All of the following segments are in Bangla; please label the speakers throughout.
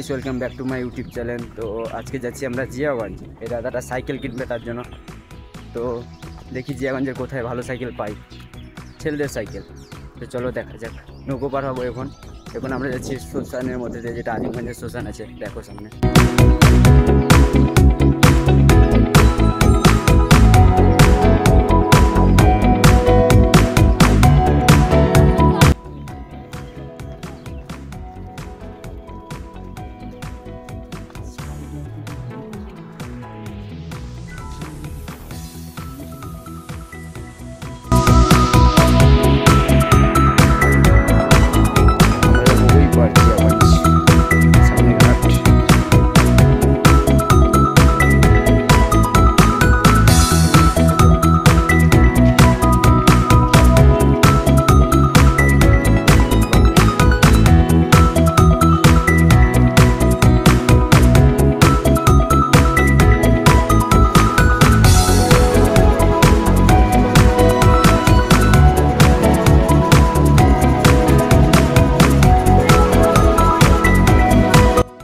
Speaker 1: Guys, welcome back to my YouTube channel. তো আজকে যাচ্ছি আমরা জিয়াগঞ্জ। এই দাদাটা সাইকেল কিনবে, তার জন্য। তো দেখি জিয়াগঞ্জের কোথায় ভালো সাইকেল পাই, ছেলেদের সাইকেল। তো চলো দেখা যাক। নৌকো পার হবো এখন। এখন আমরা যাচ্ছি শ্মশানের মধ্যে দিয়ে, যেটা আজিমগঞ্জের শ্মশান আছে, দেখো সামনে।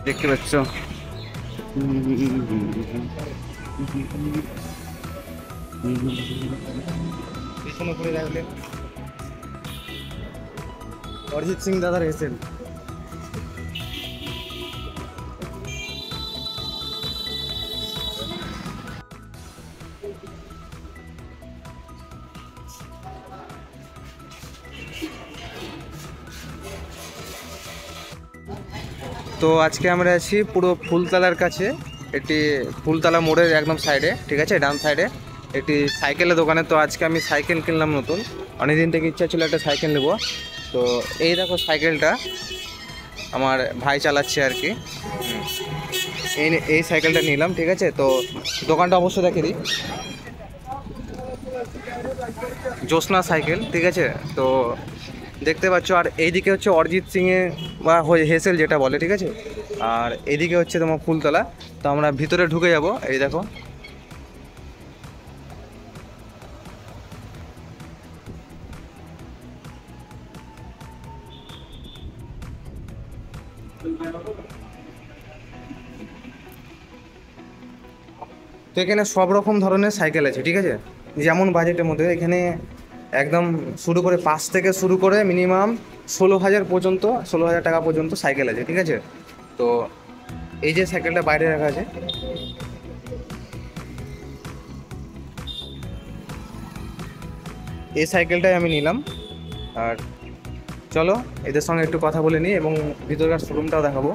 Speaker 1: দেখতে পাচ্ছ
Speaker 2: পিছনে পড়ে রাখলে অরিজিৎ সিং দাদার এসেছেন। তো আজকে আমরা আছি পুরো ফুলতলার কাছে, একটি ফুলতলা মোড়ের একদম সাইডে, ঠিক আছে, ডান সাইডে একটি সাইকেলের দোকানে। তো আজকে আমি সাইকেল কিনলাম নতুন, অনেকদিন থেকে ইচ্ছা ছিল একটা সাইকেল নেবো। তো এই দেখো সাইকেলটা আমার ভাই চালাচ্ছে আর কি, এই সাইকেলটা নিলাম, ঠিক আছে। তো দোকানটা অবশ্যই দেখে দিই, জ্যোৎস্না সাইকেল, ঠিক আছে। তো দেখতে পাচ্ছ, আর এইদিকে হচ্ছে অরিজিৎ সিংয়ে বা হেসেল যেটা বলে, ঠিক আছে। আর এইদিকে হচ্ছে তোমার ফুলতলা। তো আমরা ভিতরে ঢুকে যাব, এই দেখো। তো এখানে সব রকম ধরনের সাইকেল আছে, ঠিক আছে, যেমন বাজেটের মধ্যে। এখানে একদম শুরু করে 5 থেকে শুরু করে মিনিমাম 16,000 পর্যন্ত, 16,000 টাকা পর্যন্ত সাইকেল আছে, ঠিক আছে। তো এই যে সাইকেলটা বাইরে রাখা আছে, এই সাইকেলটাই আমি নিলাম। আর চলো এদের সঙ্গে একটু কথা বলে নিই এবং ভিতরকার শোরুমটাও দেখাবো।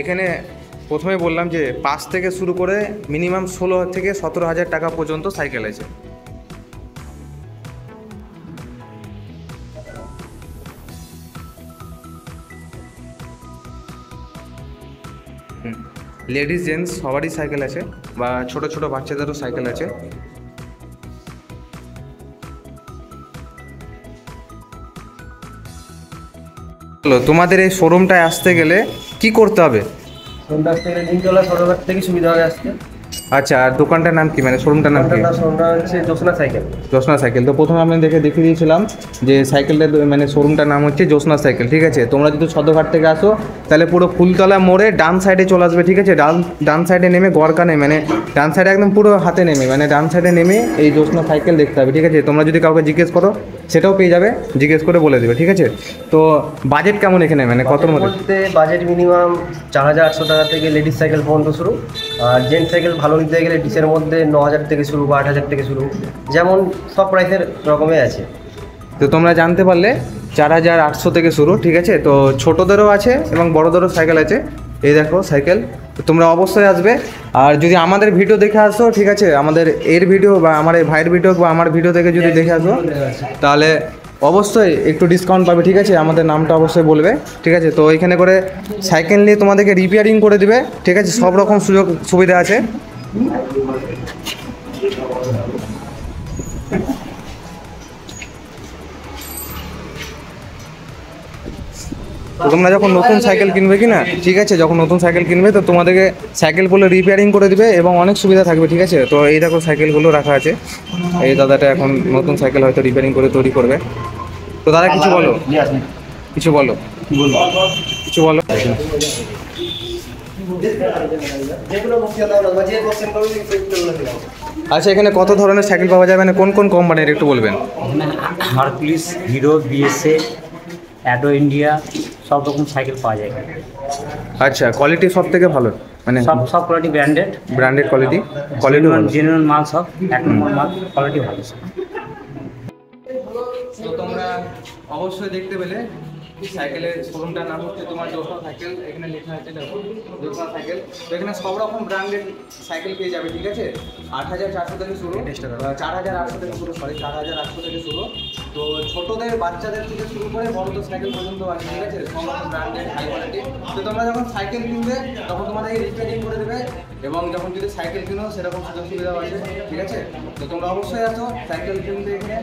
Speaker 2: এখানে প্রথমে বললাম যে 5 থেকে শুরু করে মিনিমাম 16 থেকে 17,000 টাকা পর্যন্ত সাইকেল আছে। লেডিস জেন্টস সবারই সাইকেল আছে, বা ছোট ছোট বাচ্চাদেরও সাইকেল আছে। তোমাদের এই শোরুমটায় আসতে গেলে কি করতে হবে?
Speaker 3: শোরুমটা আসতে গেলে নিমতলা সদরঘাট থেকে সুবিধা হবে আসতে।
Speaker 2: আচ্ছা, আর দোকানটার নাম কি, মানে শোরুমটার নাম কি?
Speaker 3: শোরুমটা হচ্ছে জ্যোৎস্না সাইকেল।
Speaker 2: জ্যোৎস্না সাইকেল। তো প্রথমে আমি দেখিয়ে দিয়েছিলাম যে সাইকেলটা, মানে শোরুমটার নাম হচ্ছে জ্যোৎস্না সাইকেল, ঠিক আছে। তোমরা যদি সদরঘাট থেকে আসো তাহলে পুরো ফুলতলা মোড়ে ডান সাইডে চলে আসবে, ঠিক আছে। ডান সাইডে নেমে গড়কা নেমে, মানে ডান সাইডে একদম পুরো হাতে নেমে, মানে ডান সাইডে নেমে এই জ্যোৎস্না সাইকেল দেখতে হবে, ঠিক আছে। তোমরা যদি কাউকে জিজ্ঞেস করো সেটাও পেয়ে যাবে, জিজ্ঞেস করে বলে দেবে, ঠিক আছে। তো বাজেট কেমন এখানে, মানে কতর মধ্যে?
Speaker 3: বাজেট মিনিমাম 4,800 টাকা থেকে লেডিস সাইকেল পর্যন্ত শুরু। আর জেন্টস সাইকেল ভালো নিতে গেলে ডিসের মধ্যে 9,000 থেকে শুরু বা 8,000 থেকে শুরু, যেমন সব প্রাইসের রকমে আছে।
Speaker 2: তো তোমরা জানতে পারলে 4,800 থেকে শুরু, ঠিক আছে। তো ছোটোদেরও আছে এবং বড়োদেরও সাইকেল আছে। এই দেখো সাইকেল, তোমরা অবশ্যই আসবে। আর যদি আমাদের ভিডিও দেখে আসো, ঠিক আছে, আমাদের এর ভিডিও বা আমার এই ভাইয়ের ভিডিও বা আমার ভিডিও থেকে যদি দেখে আসো, তাহলে অবশ্যই একটু ডিসকাউন্ট পাবে, ঠিক আছে। আমাদের নামটা অবশ্যই বলবে, ঠিক আছে। তো এইখানে করে সাইকেল নিয়ে তোমাদেরকে রিপেয়ারিং করে দিবে, ঠিক আছে। সব রকম সুযোগ সুবিধা আছে। তো তোমরা যখন নতুন সাইকেল কিনবে কি না, ঠিক আছে, যখন নতুন সাইকেল কিনবে তো তোমাদেরকে সাইকেলগুলো রিপেয়ারিং করে দিবে এবং অনেক সুবিধা থাকবে, ঠিক আছে। তো এই দেখো সাইকেলগুলো রাখা আছে, এই দাদাটা এখন নতুন সাইকেল হয়তো রিপেয়ারিং করে তৈরি করবে। তো দাদা কিছু বলো, কিছু বলো, কিছু বলো। আচ্ছা, এখানে কত ধরনের সাইকেল পাওয়া যাবে, মানে কোন কোন কোম্পানির একটু বলবেন?
Speaker 4: এখানে Hercules, hero, BSA, ado India সব রকম সাইকেল পাওয়া যায় এখানে।
Speaker 2: আচ্ছা, কোয়ালিটি সব থেকে ভালো, মানে
Speaker 4: সব কোয়ালিটি
Speaker 2: ব্র্যান্ডেড কোয়ালিটি
Speaker 4: জেনুইন মাল, সব 1 নম্বর মাল, কোয়ালিটি ভালো।
Speaker 2: তো তোমরা অবশ্যই দেখতে পেলে সাইকেলের শোরুমটার নাম হচ্ছে তোমার জোসা সাইকেল, এখানে লেখা আছে দেখো জোসা সাইকেল। তো এখানে সব রকম ব্র্যান্ডেড সাইকেল পেয়ে যাবে, ঠিক আছে। 8,400 থেকে শুরু, 4,800 থেকে শুরু, 4,800 থেকে শুরু। তো ছোটদের বাচ্চাদের থেকে শুরু করে বড়দের সাইকেল পর্যন্ত আছে, ঠিক আছে, সব রকম ব্র্যান্ডেড হাই কোয়ালিটি। তো তোমরা যখন সাইকেল কিনবে তখন তোমাদেরকে রিপেয়ারিং করে দেবে, এবং যখন যদি সাইকেল কিনো সেরকম সুযোগ সুবিধাও আছে, ঠিক আছে। তো তোমরা অবশ্যই আসো সাইকেল কিনতে এখানে।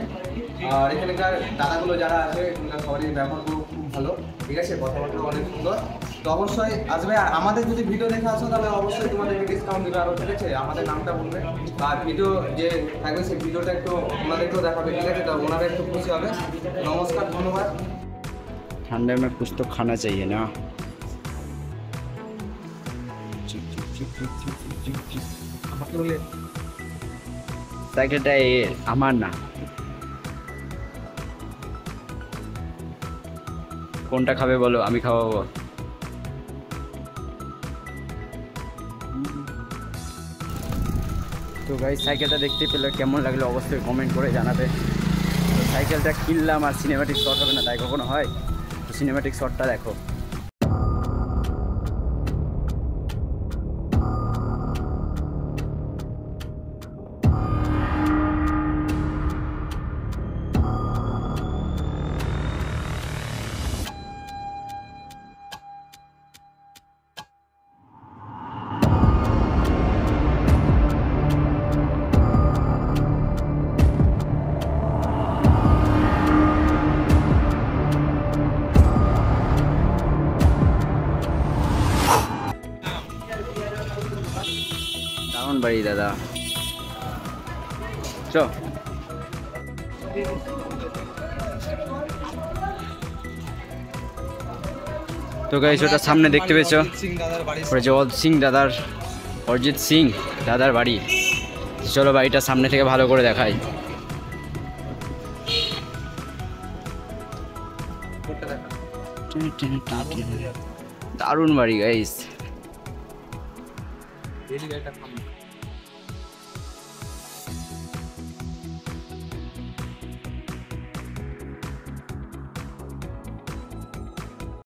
Speaker 2: আর এখানকার দাদাগুলো যারা আছে এখানকার সবারই ব্যবহারগুলো খুব ভালো, ঠিক আছে, কথাবার্তা অনেক সুন্দর। তো অবশ্যই আসবে, আর আমাদের যদি ভিডিও দেখে আসো তাহলে অবশ্যই তোমাদেরকে ডিসকাউন্ট দেবে আরও, ঠিক আছে। আমাদের নামটা বলবে, আর ভিডিও যে থাকবে সেই ভিডিওটা একটু ওনাদেরকেও দেখাবে, ঠিক আছে। তা ওনারা একটু খুশি হবে। নমস্কার, ধন্যবাদ।
Speaker 1: ठंडे में कुछ तो खाना चाहिए ना। সাইকেলটা আমার না, কোনটা খাবে বলো, আমি খাওয়াবো। তো গাইস সাইকেলটা দেখতে পেলে কেমন লাগলো অবশ্যই কমেন্ট করে জানাবে। তো সাইকেলটা কিনলাম আর সিনেম্যাটিক শট হবে না তাই কখনো হয়? তো সিনেম্যাটিক শটটা দেখো। দারুণ বাড়ি দাদা, চ। তো গাইস ওটা সামনে দেখতে পেয়েছো, ওটা যে অরিজিৎ সিং দাদার বাড়ি। চলো বাড়িটা সামনে থেকে ভালো করে দেখাই। দারুণ বাড়ি গাইস।